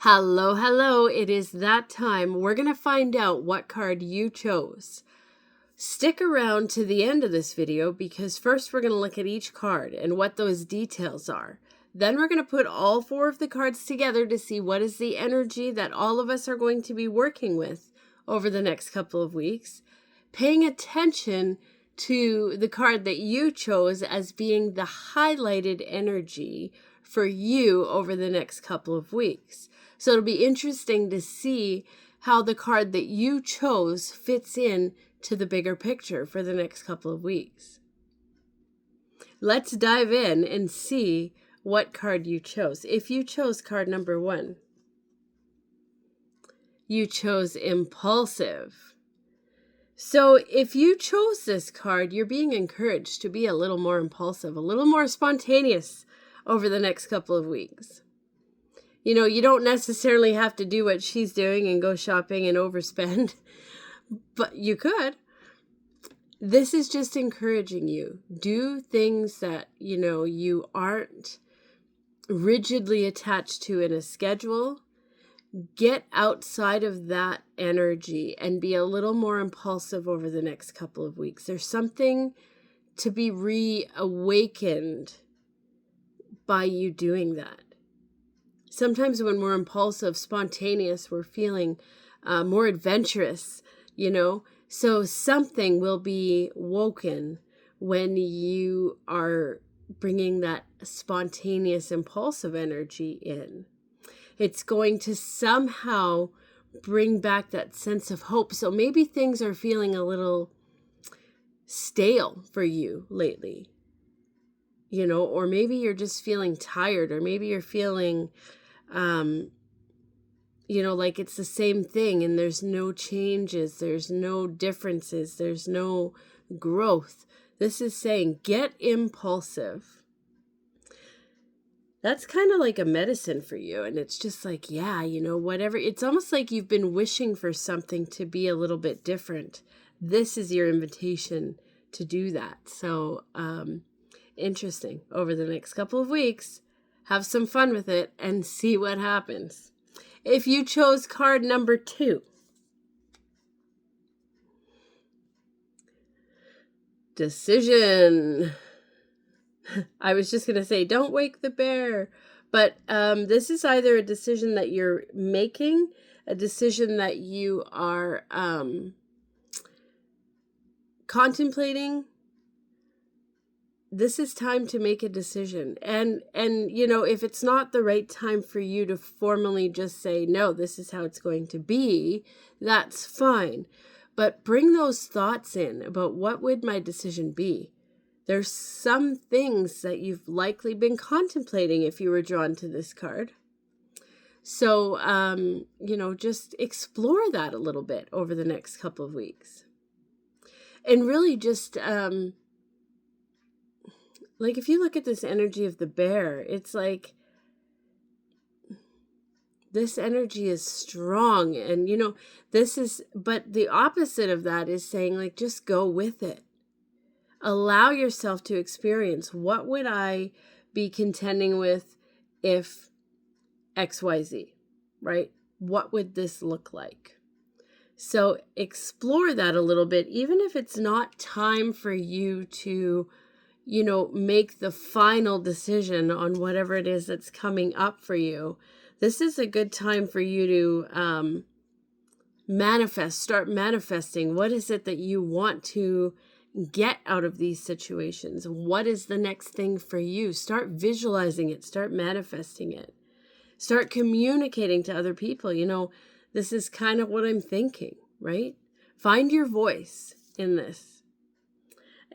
Hello, hello. It is that time. We're going to find out what card you chose. Stick around to the end of this video because first we're going to look at each card and what those details are. Then we're going to put all four of the cards together to see what is the energy that all of us are going to be working with over the next couple of weeks. Paying attention to the card that you chose as being the highlighted energy for you over the next couple of weeks. So it'll be interesting to see how the card that you chose fits in to the bigger picture for the next couple of weeks. Let's dive in and see what card you chose. If you chose card number 1, you chose impulsive. So if you chose this card, you're being encouraged to be a little more impulsive, a little more spontaneous over the next couple of weeks. You know, you don't necessarily have to do what she's doing and go shopping and overspend, but you could. This is just encouraging you. Do things that, you aren't rigidly attached to in a schedule. Get outside of that energy and be a little more impulsive over the next couple of weeks. There's something to be reawakened by you doing that. Sometimes when we're impulsive, spontaneous, we're feeling more adventurous, So something will be woken when you are bringing that spontaneous, impulsive energy in. It's going to somehow bring back that sense of hope. So maybe things are feeling a little stale for you lately, or maybe you're just feeling tired, or maybe you're feeling like it's the same thing and there's no changes, there's no differences, there's no growth. This is saying get impulsive. That's kind of like a medicine for you. And it's just like, whatever. It's almost like you've been wishing for something to be a little bit different. This is your invitation to do that. So, interesting. Over the next couple of weeks, have some fun with it and see what happens. If you chose card number 2, decision. I was just going to say, don't wake the bear. But this is either a decision that you're making, a decision that you are contemplating. This is time to make a decision. And if it's not the right time for you to formally just say, no, this is how it's going to be, that's fine. But bring those thoughts in about what would my decision be. There's some things that you've likely been contemplating if you were drawn to this card. So, just explore that a little bit over the next couple of weeks. And really just... like if you look at this energy of the bear, it's like this energy is strong and, but the opposite of that is saying like, just go with it. Allow yourself to experience what would I be contending with if XYZ, right? What would this look like? So explore that a little bit, even if it's not time for you to make the final decision on whatever it is that's coming up for you. This is a good time for you to start manifesting. What is it that you want to get out of these situations? What is the next thing for you? Start visualizing it, start manifesting it, start communicating to other people. This is kind of what I'm thinking, right? Find your voice in this.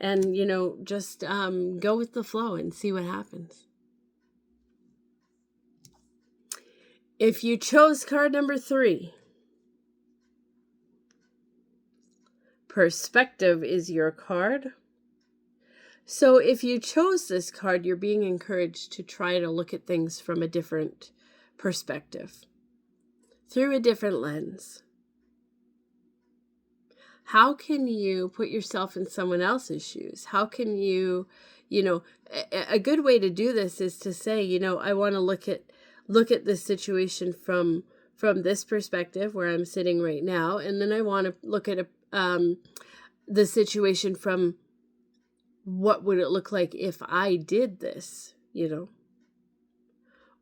And, just go with the flow and see what happens. If you chose card number 3, perspective is your card. So if you chose this card, you're being encouraged to try to look at things from a different perspective, through a different lens. How can you put yourself in someone else's shoes? How can you, a good way to do this is to say, I want to look at look at this situation from this perspective where I'm sitting right now, and then I want to look at the situation from what would it look like if I did this,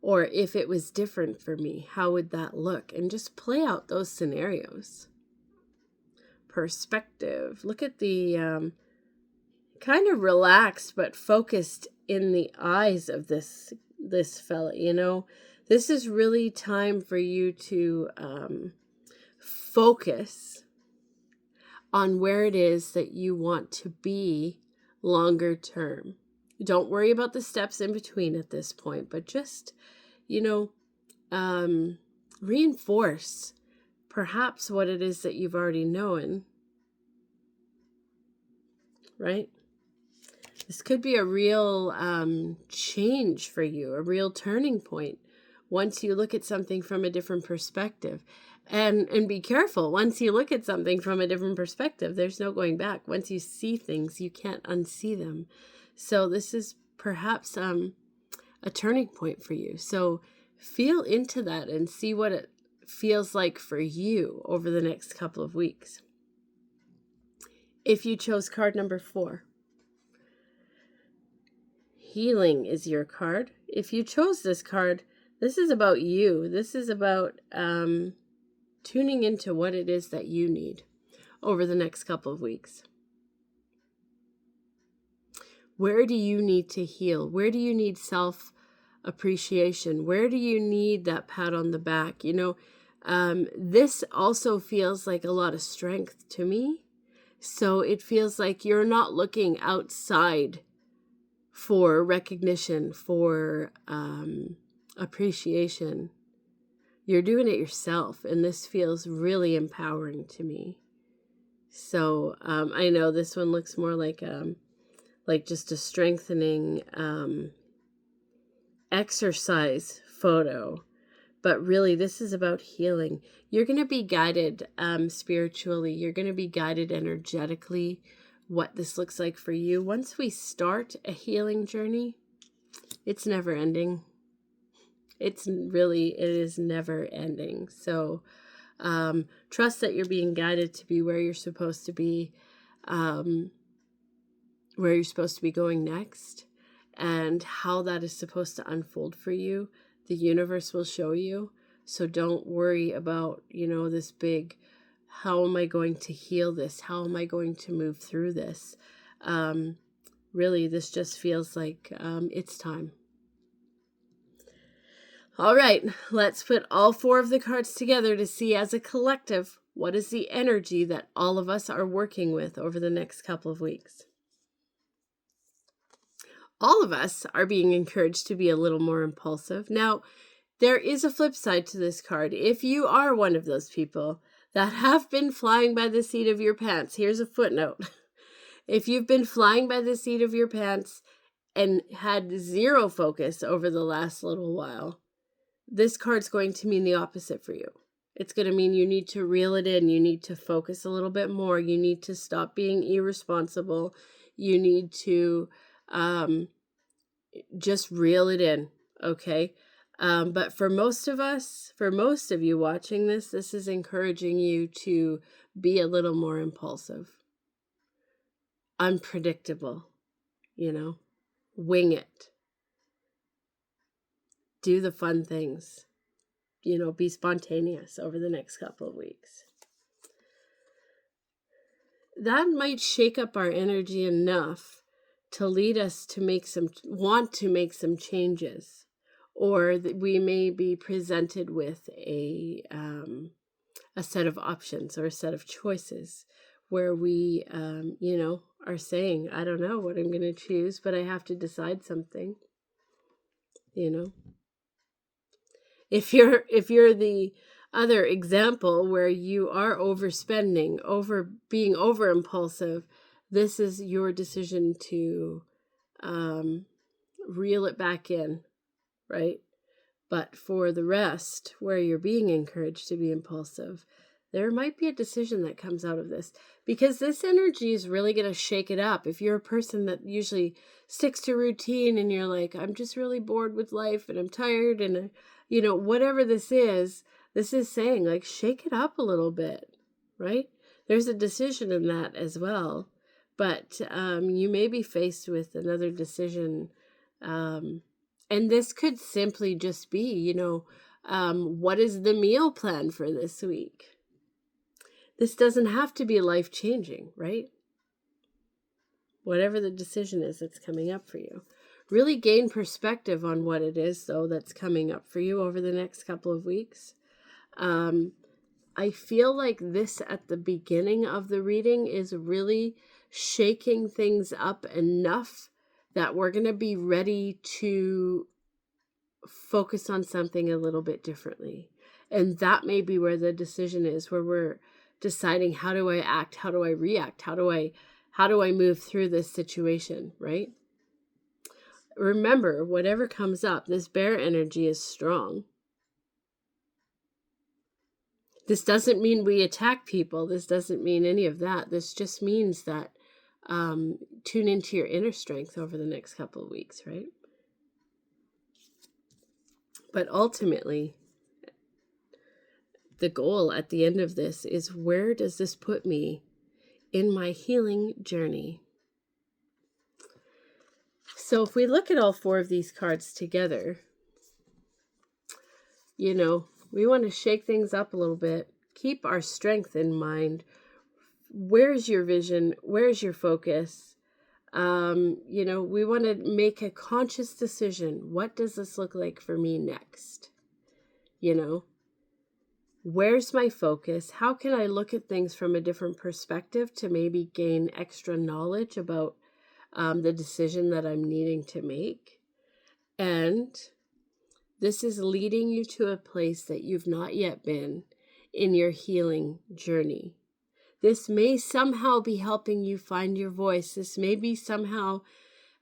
or if it was different for me, how would that look? And just play out those scenarios. Perspective. Look at the kind of relaxed but focused in the eyes of this fella, This is really time for you to focus on where it is that you want to be longer term. Don't worry about the steps in between at this point, but just, reinforce perhaps what it is that you've already known, right? This could be a real change for you, a real turning point once you look at something from a different perspective. And be careful, once you look at something from a different perspective, there's no going back. Once you see things, you can't unsee them. So this is perhaps a turning point for you. So feel into that and see what it feels like for you over the next couple of weeks. If you chose card number 4, healing is your card. If you chose this card, this is about you. This is about tuning into what it is that you need over the next couple of weeks. Where do you need to heal? Where do you need self-appreciation? Where do you need that pat on the back? This also feels like a lot of strength to me. So it feels like you're not looking outside for recognition, for appreciation. You're doing it yourself, and this feels really empowering to me. So I know this one looks more like just a strengthening exercise photo, but really this is about healing. You're going to be guided spiritually. You're going to be guided energetically, what this looks like for you. Once we start a healing journey, it's never ending. It is never ending. So trust that you're being guided to be where you're supposed to be, where you're supposed to be going next, and how that is supposed to unfold for you. The universe will show you. So don't worry about, this big, how am I going to heal this? How am I going to move through this? Really, this just feels like it's time. All right, let's put all 4 of the cards together to see as a collective, what is the energy that all of us are working with over the next couple of weeks. All of us are being encouraged to be a little more impulsive. Now, there is a flip side to this card. If you are one of those people that have been flying by the seat of your pants, here's a footnote. If you've been flying by the seat of your pants and had zero focus over the last little while, this card's going to mean the opposite for you. It's going to mean you need to reel it in. You need to focus a little bit more. You need to stop being irresponsible. You need to just reel it in, okay? But for most of us, for most of you watching this is encouraging you to be a little more impulsive, unpredictable, wing it. Do the fun things, be spontaneous over the next couple of weeks. That might shake up our energy enough to lead us to want to make some changes, or that we may be presented with a set of options or a set of choices where we, are saying, I don't know what I'm going to choose, but I have to decide something, If you're the other example where you are overspending, being over impulsive, this is your decision to reel it back in, right? But for the rest, where you're being encouraged to be impulsive, there might be a decision that comes out of this, because this energy is really going to shake it up. If you're a person that usually sticks to routine and you're like, I'm just really bored with life and I'm tired and whatever this is saying, like, shake it up a little bit, right? There's a decision in that as well. But you may be faced with another decision. And this could simply just be, what is the meal plan for this week? This doesn't have to be life-changing, right? Whatever the decision is that's coming up for you. Really gain perspective on what it is, though, that's coming up for you over the next couple of weeks. I feel like this at the beginning of the reading is really shaking things up enough that we're going to be ready to focus on something a little bit differently. And that may be where the decision is, where we're deciding, how do I act? How do I react? How do I move through this situation, right? Remember, whatever comes up, this bear energy is strong. This doesn't mean we attack people. This doesn't mean any of that. This just means that tune into your inner strength over the next couple of weeks, right? But ultimately, the goal at the end of this is, where does this put me in my healing journey? So if we look at all 4 of these cards together, we want to shake things up a little bit. Keep our strength in mind. Where's your vision? Where's your focus? We want to make a conscious decision. What does this look like for me next? Where's my focus? How can I look at things from a different perspective to maybe gain extra knowledge about the decision that I'm needing to make? And this is leading you to a place that you've not yet been in your healing journey. This may somehow be helping you find your voice. This may be somehow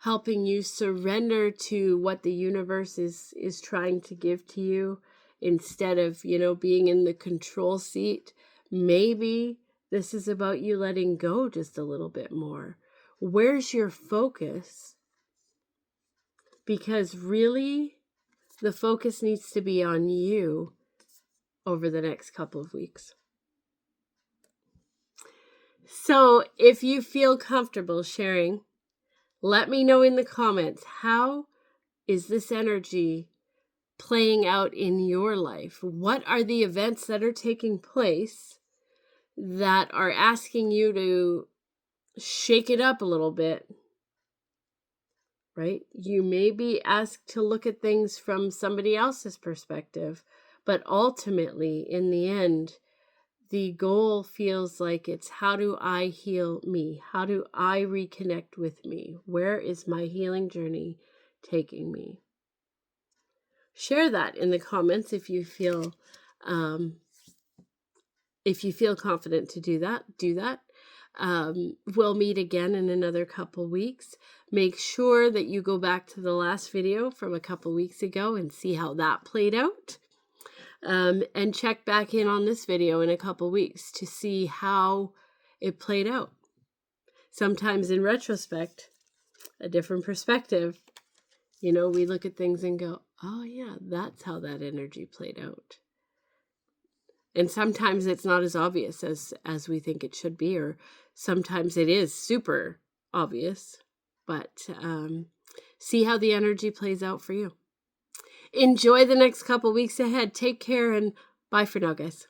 helping you surrender to what the universe is trying to give to you, instead of, being in the control seat. Maybe this is about you letting go just a little bit more. Where's your focus? Because really, the focus needs to be on you over the next couple of weeks. So if you feel comfortable sharing, let me know in the comments, how is this energy playing out in your life? What are the events that are taking place that are asking you to shake it up a little bit, right? You may be asked to look at things from somebody else's perspective, but ultimately, in the end, the goal feels like it's, how do I heal me? How do I reconnect with me? Where is my healing journey taking me? Share that in the comments if you feel confident to do that. We'll meet again in another couple weeks. Make sure that you go back to the last video from a couple weeks ago and see how that played out. And check back in on this video in a couple weeks to see how it played out. Sometimes in retrospect, a different perspective, we look at things and go, oh yeah, that's how that energy played out. And sometimes it's not as obvious as we think it should be, or sometimes it is super obvious, but see how the energy plays out for you. Enjoy the next couple weeks ahead. Take care, and bye for now, guys.